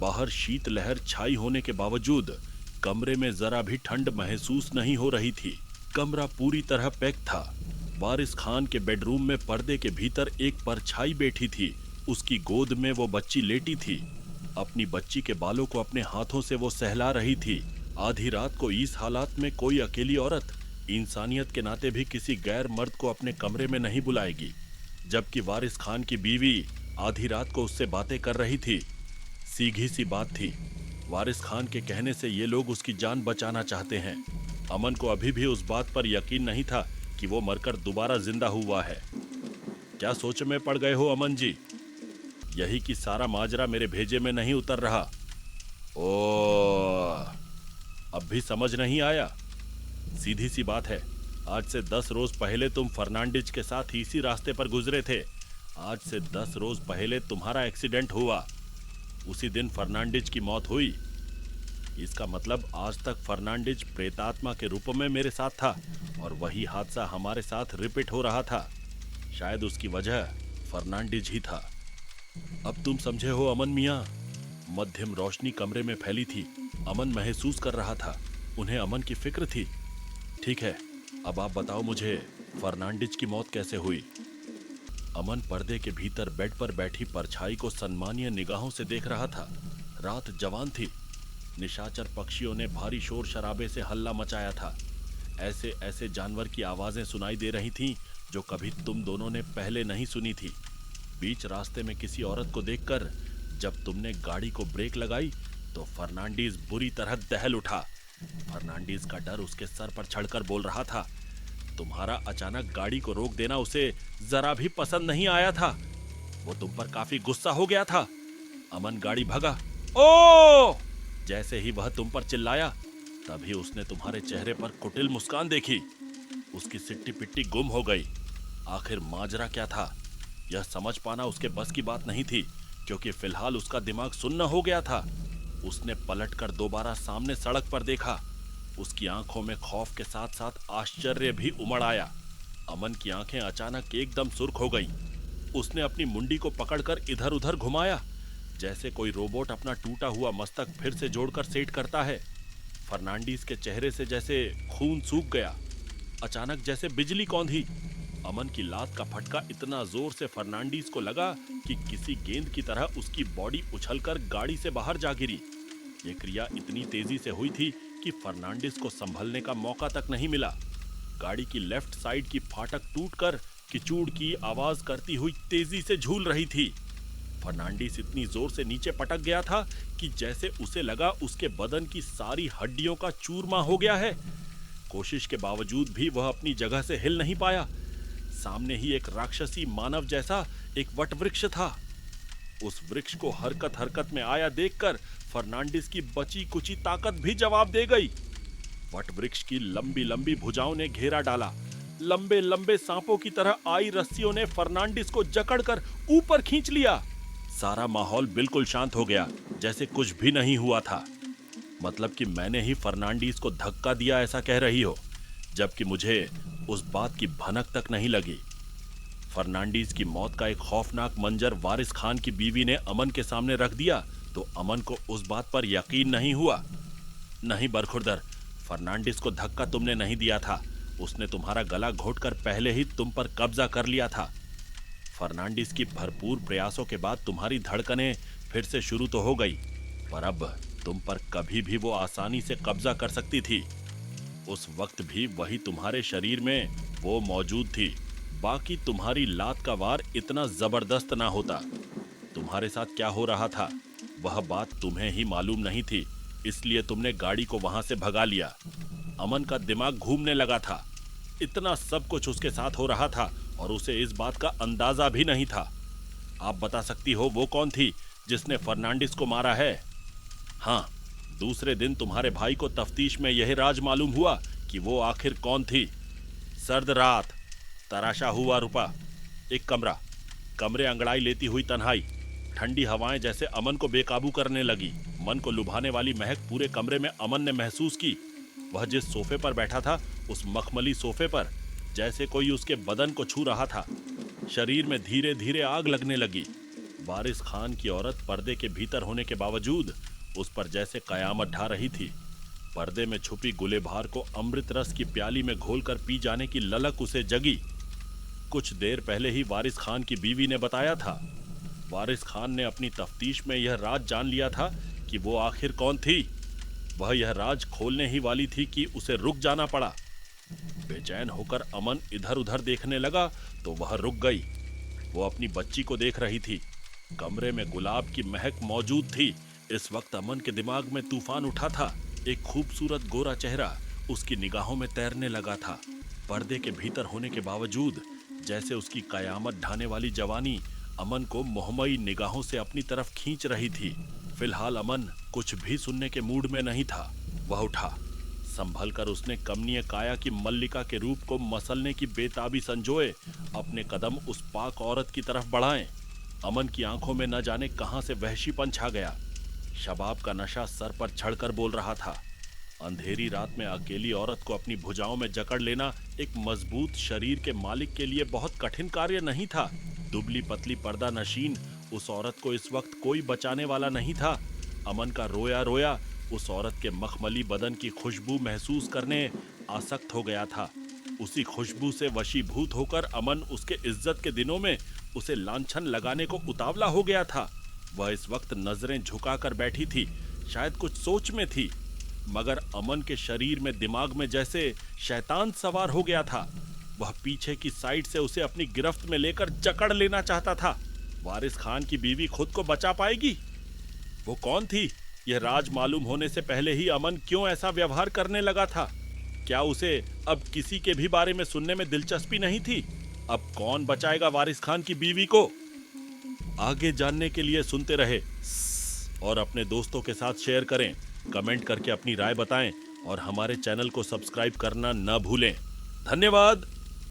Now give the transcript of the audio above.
बाहर शीतलहर छाई होने के बावजूद कमरे में जरा भी ठंड महसूस नहीं हो रही थी। कमरा पूरी तरह पैक था। वारिस खान के बेडरूम में पर्दे के भीतर एक परछाई बैठी थी। उसकी गोद में वो बच्ची लेटी थी। अपनी बच्ची के बालों को अपने हाथों से वो सहला रही थी। आधी रात को इस हालात में कोई अकेली औरत इंसानियत के नाते भी किसी गैर मर्द को अपने कमरे में नहीं बुलाएगी, जबकि वारिस खान की बीवी आधी रात को उससे बातें कर रही थी। सीधी सी बात थी, वारिस खान के कहने से ये लोग उसकी जान बचाना चाहते हैं। अमन को अभी भी उस बात पर यकीन नहीं था कि वो मरकर दोबारा जिंदा हुआ है। क्या सोच में पड़ गए हो अमन जी? यही कि सारा माजरा मेरे भेजे में नहीं उतर रहा। ओ, अब भी समझ नहीं आया? सीधी सी बात है, आज से 10 रोज पहले तुम फर्नांडिज के साथ इसी रास्ते पर गुजरे थे। आज से 10 रोज पहले तुम्हारा एक्सीडेंट हुआ। उसी दिन फर्नांडिज की मौत हुई। इसका मतलब आज तक फर्नांडिज प्रेतात्मा के रूप में मेरे साथ था और वही हादसा हमारे साथ रिपीट हो रहा था। शायद उसकी वजह फर्नांडिज ही था। अब तुम समझे हो अमन मियाँ? मध्यम रोशनी कमरे में फैली थी। अमन महसूस कर रहा था, उन्हें अमन की फिक्र थी। ठीक है, अब आप बताओ मुझे, फर्नांडिज की मौत कैसे हुई? अमन पर्दे के भीतर बेड पर बैठी परछाई को सम्मानीय निगाहों से देख रहा था। रात जवान थी। निशाचर पक्षियों ने भारी शोर शराबे से हल्ला मचाया था। ऐसे ऐसे जानवर की आवाजें सुनाई दे रही थीं जो कभी तुम दोनों ने पहले नहीं सुनी थी। बीच रास्ते में किसी औरत को देखकर जब तुमने गाड़ी को ब्रेक लगाई तो फर्नांडिज बुरी तरह दहल उठा। फर्नांडिज का डर उसके सर पर चढ़कर बोल रहा था। तुम्हारा अचानक गाड़ी को रोक देना उसे जरा भी पसंद नहीं आया था। वो तुम पर काफी गुस्सा हो गया था। अमन गाड़ी भगा। ओ! जैसे ही वह तुम पर चिल्लाया, तभी उसने तुम्हारे चेहरे पर कुटिल मुस्कान देखी। उसकी सिट्टी पिट्टी गुम हो गई। आखिर माजरा क्या था, यह समझ पाना उसके बस की बात नहीं थी, क्योंकि फिलहाल उसका दिमाग सुन्न हो गया था। उसने पलटकर दोबारा सामने सड़क पर देखा। उसकी आंखों में खौफ के साथ साथ आश्चर्य भी उमड़ आया। अमन की आंखें अचानक एकदम सुर्ख हो गईं। उसने अपनी मुंडी को पकड़कर इधर उधर घुमाया, जैसे कोई रोबोट अपना टूटा हुआ मस्तक फिर से जोड़कर सेट करता है। फर्नांडिस के चेहरे से जैसे खून सूख गया। अचानक जैसे बिजली कौंधी। अमन की लात का फटका इतना जोर से फर्नांडिस को लगा कि किसी गेंद की तरह उसकी बॉडी उछलकर गाड़ी से बाहर जा गिरी। यह क्रिया इतनी तेजी से हुई थी कि फर्नांडिस को संभलने का मौका तक नहीं मिला। गाड़ी की लेफ्ट साइड की फाटक टूटकर किचूड़ की आवाज करती हुई तेजी से झूल रही थी। फर्नांडिस इतनी जोर से नीचे पटक गया था कि जैसे उसे लगा उसके बदन की सारी हड्डियों का चूरमा हो गया है। कोशिश के बावजूद भी वह अपनी जगह से हिल नहीं पाया। सामने ही एक राक्षसी मानव जैसा एक वटवृक्ष था। उस वृक्ष को हरकत हरकत में आया देखकर फर्नांडिस की बची कुची ताकत भी जवाब दे गई। वटवृक्ष की लंबी लंबी भुजाओं ने घेरा डाला। लंबे लंबे सांपों की तरह आई रस्सियों ने फर्नांडिस को जकड़कर ऊपर खींच लिया। सारा माहौल बिल्कुल शांत हो गया, जैसे कुछ भी नहीं हुआ था। मतलब कि मैंने ही फर्नांडिस को धक्का दिया ऐसा कह रही हो, जबकि मुझे उस बात की भनक तक नहीं लगी। फर्नांडिस की मौत का एक खौफनाक मंजर वारिस खान की बीवी ने अमन के सामने रख दिया तो अमन को उस बात पर यकीन नहीं हुआ। नहीं बरखुरदर, फर्नांडिस को धक्का तुमने नहीं दिया था। उसने तुम्हारा गला घोटकर पहले ही तुम पर कब्जा कर लिया था। फर्नांडिस की भरपूर प्रयासों के बाद तुम्हारी धड़कनें फिर से शुरू तो हो गई, पर अब तुम पर कभी भी वो आसानी से कब्जा कर सकती थी। उस वक्त भी वही तुम्हारे शरीर में वो मौजूद थी। बाकी तुम्हारी लात का वार इतना जबरदस्त ना होता। तुम्हारे साथ क्या हो रहा था वह बात तुम्हें ही मालूम नहीं थी, इसलिए तुमने गाड़ी को वहां से भगा लिया। अमन का दिमाग घूमने लगा था। इतना सब कुछ उसके साथ हो रहा था और उसे इस बात का अंदाजा भी नहीं था। आप बता सकती हो वो कौन थी जिसने फर्नांडिस को मारा है? हाँ, दूसरे दिन तुम्हारे भाई को तफ्तीश में यह राज मालूम हुआ कि वो आखिर कौन थी। सर्द रात, तराशा हुआ रुपा, एक कमरे अंगड़ाई लेती हुई तन्हाई, ठंडी हवाएं जैसे अमन को बेकाबू करने लगी। मन को लुभाने वाली महक पूरे कमरे में अमन ने महसूस की। वह जिस सोफे पर बैठा था, उस मखमली सोफे पर जैसे कोई उसके बदन को छू रहा था। शरीर में धीरे धीरे आग लगने लगी। वारिस खान की औरत पर्दे के भीतर होने के बावजूद उस पर जैसे कयामत ढा रही थी। पर्दे में छुपी गुलेबार को अमृत रस की प्याली में घोलकर पी जाने की ललक उसे जगी। कुछ देर पहले ही वारिस खान की बीवी ने बताया था। वारिस खान ने अपनी तफ्तीश में यह राज जान लिया था कि वो आखिर कौन थी। वह यह राज खोलने ही वाली थी कि उसे रुक जाना पड़ा। बेचैन होकर अमन इधर उधर देखने लगा तो वह रुक गई। वो अपनी बच्ची को देख रही थी। कमरे में गुलाब की महक मौजूद थी। इस वक्त अमन के दिमाग में तूफान उठा था। एक खूबसूरत गोरा चेहरा उसकी निगाहों में तैरने लगा था। पर्दे के भीतर होने के बावजूद जैसे उसकी कयामत ढाने वाली जवानी अमन को मोहमयी निगाहों से अपनी तरफ खींच रही थी। फिलहाल अमन कुछ भी सुनने के मूड में नहीं था। वह उठा। संभल कर उसने कमनीय काया की मल्लिका के रूप को मसलने की बेताबी संजोए अपने कदम उस पाक औरत की तरफ बढ़ाए। अमन की आंखों में न जाने कहां से वहशीपन छा गया। शबाब का नशा सर पर चढ़कर बोल रहा था। अंधेरी रात में अकेली औरत को अपनी भुजाओं में जकड़ लेना एक मजबूत शरीर के मालिक के लिए बहुत कठिन कार्य नहीं था। दुबली पतली पर्दा नशीन उस औरत को इस वक्त कोई बचाने वाला नहीं था। अमन का रोया रोया उस औरत के मखमली बदन की खुशबू महसूस करने आसक्त हो गया था। उसी खुशबू से वशीभूत होकर अमन उसके इज्जत के दिनों में उसे लांछन लगाने को उतावला हो गया था। वह इस वक्त नजरें झुकाकर बैठी थी, शायद कुछ सोच में थी, मगर अमन के शरीर में दिमाग में जैसे शैतान सवार हो गया था। वह पीछे की साइड से उसे अपनी गिरफ्त में लेकर जकड़ लेना चाहता था। वारिस खान की बीवी खुद को बचा पाएगी? वो कौन थी? यह राज मालूम होने से पहले ही अमन क्यों ऐसा व्यवहार करने लगा था? क्या उसे अब किसी के भी बारे में सुनने में दिलचस्पी नहीं थी? अब कौन बचाएगा वारिस खान की बीवी को? आगे जानने के लिए सुनते रहे और अपने दोस्तों के साथ शेयर करें, कमेंट करके अपनी राय बताएं और हमारे चैनल को सब्सक्राइब करना न भूलें। धन्यवाद।